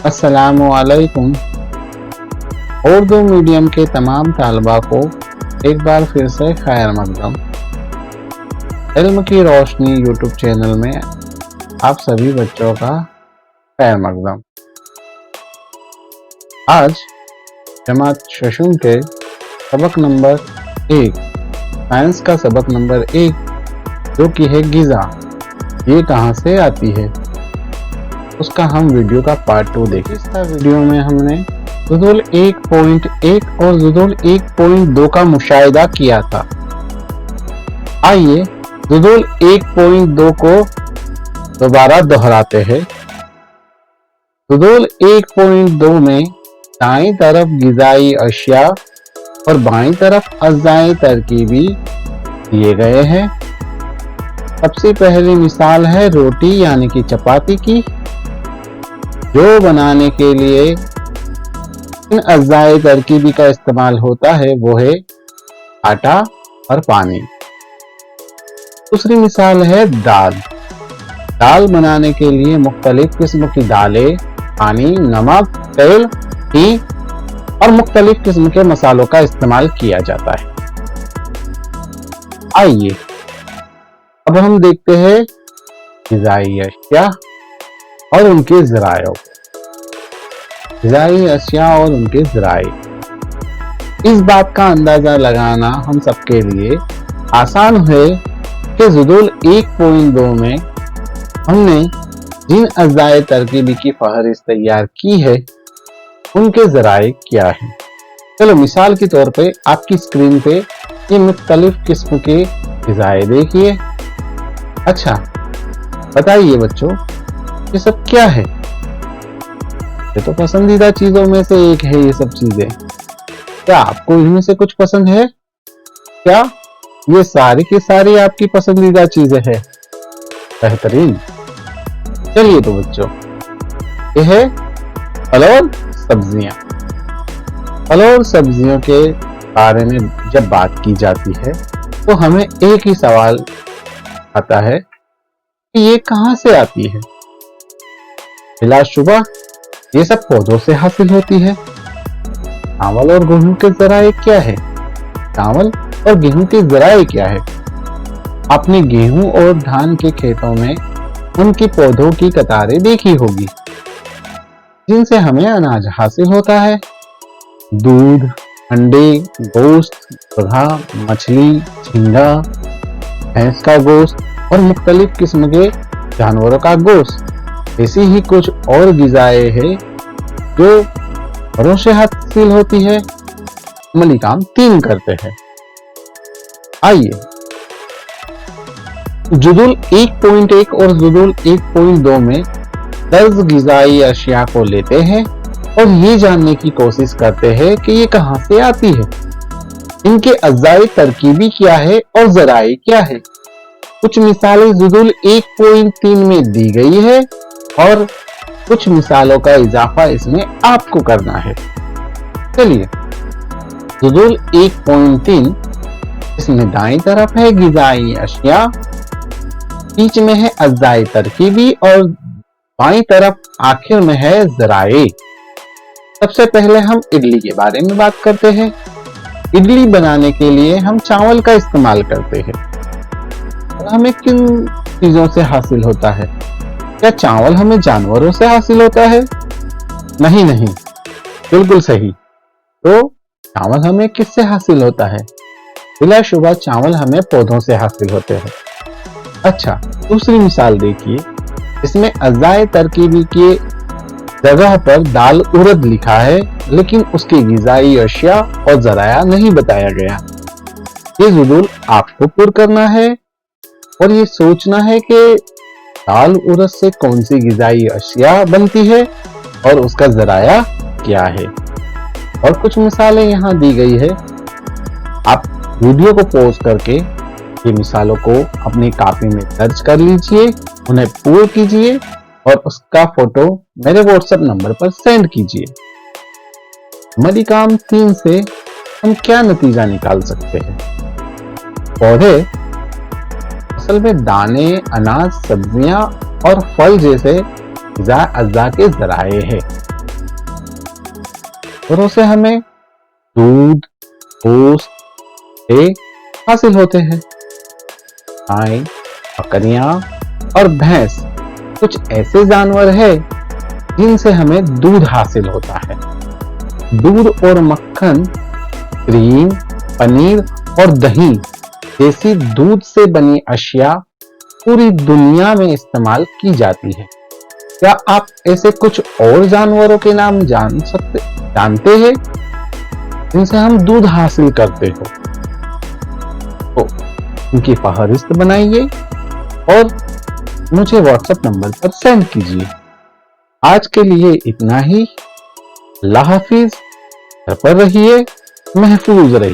अस्सलामु अलैकुम। उर्दू मीडियम के तमाम तालबा को एक बार फिर से खैर मकदम। इल्म की रोशनी यूट्यूब चैनल में आप सभी बच्चों का खैर मकदम। आज जमात शशुम के सबक नंबर 1 साइंस का सबक नंबर 1 जो कि है गिज़ा, ये कहाँ से आती है, उसका हम वीडियो का पार्ट 2 देखें। इस वीडियो में हमने ज़ुदुल 1.1 और ज़ुदुल 1.2 का मुशाहिदा किया था। आइए ज़ुदुल 1.2 को दोबारा दोहराते हैं। ज़ुदुल 1.2 में दाईं तरफ गिज़ाई अशिया और बाईं तरफ अज़ाई तरकीबी दिए गए हैं। सबसे पहली मिसाल है रोटी यानी कि चपाती की, जो बनाने के लिए इन अज़ाई तरकीबी का इस्तेमाल होता है वो है आटा और पानी। दूसरी मिसाल है दाल। दाल बनाने के लिए मुख्तलिफ किस्म की दालें, पानी, नमक, तेल, घी और मुख्तलिफ किस्म के मसालों का इस्तेमाल किया जाता है। आइए अब हम देखते हैं गिज़ाई अशिया और उनके ज़राए। गिज़ाई अशिया और उनके ज़राए, इस बात का अंदाजा लगाना हम सबके लिए आसान है कि ज़ुदुल 1.2 में हमने जिन अज़ाए तरकीबी की फहरिस्त तैयार की है उनके ज़राए क्या है। चलो मिसाल के तौर पे आपकी स्क्रीन पे ये मुख्तलिफ किस्म के गिज़ाए देखिए। अच्छा बताइए बच्चों, ये सब क्या है? ये तो पसंदीदा चीजों में से एक है ये सब चीजें। क्या आपको इनमें से कुछ पसंद है? क्या ये सारी की सारी आपकी पसंदीदा चीजें हैं? बेहतरीन। चलिए तो बच्चों, ये है फल और सब्जियां। फल और सब्जियों के बारे में जब बात की जाती है तो हमें एक ही सवाल आता है कि ये कहां से आती है। बिलाशुबा ये सब पौधों से हासिल होती है। चावल और गेहूं के ज़राए क्या है? चावल और गेहूं के ज़राए क्या है? आपने गेहूं और धान के खेतों में उनकी पौधों की कतारें देखी होगी जिनसे हमें अनाज हासिल होता है। दूध, अंडे, गोश्त, मुर्गा, मछली, झींगा, भैंस का गोश्त और मुख्तलिफ किस्म के जानवरों का गोश्त, ऐसी ही कुछ और गिज़ाए हैं जो फलों से हासिल होती है। अमली काम 3 करते हैं। आइए ज़ुदुल 1.1 और ज़ुदुल 1.2 में दर्ज गिज़ाई अशिया को लेते हैं और ये जानने की कोशिश करते हैं कि ये कहां से आती है, इनके अज़ाई तरकीबी क्या है और ज़राए क्या है। कुछ मिसालें ज़ुदुल 1.3 में दी गई है और कुछ मिसालों का इजाफा इसमें आपको करना है। चलिए ज़ुदुल 1.3, इसमें दाईं तरफ है गिज़ाई अशिया, बीच में है अज़ाई तरकीबी और बाईं तरफ आखिर में है ज़राए। सबसे पहले हम इडली के बारे में बात करते हैं। इडली बनाने के लिए हम चावल का इस्तेमाल करते हैं। हमें किन चीजों से हासिल होता है? क्या चावल हमें जानवरों से हासिल होता है? नहीं, बिल्कुल सही। तो चावल हमें किससे हासिल होता है? बिलाशुबा चावल हमें पौधों से हासिल होते हैं। अच्छा दूसरी मिसाल देखिए, इसमें अज़ाए तरकीबी के जगह पर दाल उरद लिखा है लेकिन उसकी गिज़ाई अशिया और ज़राया नहीं बताया गया। ये ज़ुदुल आपको पुर करना है और ये सोचना है कि दाल उरद से कौन सी गिज़ाई अशिया बनती है और उसका ज़राया क्या है। और कुछ मिसालें यहाँ दी गई है। आप वीडियो को पॉज करके ये मिसालों को अपनी कॉपी में दर्ज कर लीजिए, उन्हें पूर्ण कीजिए और उसका फोटो मेरे व्हाट्सएप नंबर पर सेंड कीजिए। अमली काम 3 से हम क्या नतीजा निकाल सकते हैं? पौधे असल में दाने, अनाज, सब्जियां और फल जैसे ग़िज़ा अज़्ज़ा के ज़राए है। जानवरों से हमें दूध, गोश्त हासिल होते हैं। गाय, बकरियां और भैंस कुछ ऐसे जानवर हैं जिनसे हमें दूध हासिल होता है। दूध और मक्खन, क्रीम, पनीर और दही जैसी दूध से बनी अशिया पूरी दुनिया में इस्तेमाल की जाती है। क्या आप ऐसे कुछ और जानवरों के नाम जानते हैं जिनसे हम दूध हासिल करते हो? तो उनकी फहरिस्त बनाइए और मुझे व्हाट्सएप नंबर पर सेंड कीजिए। आज के लिए इतना ही। अल्लाह हाफिज। घर पर रहिए, महफूज रहिए।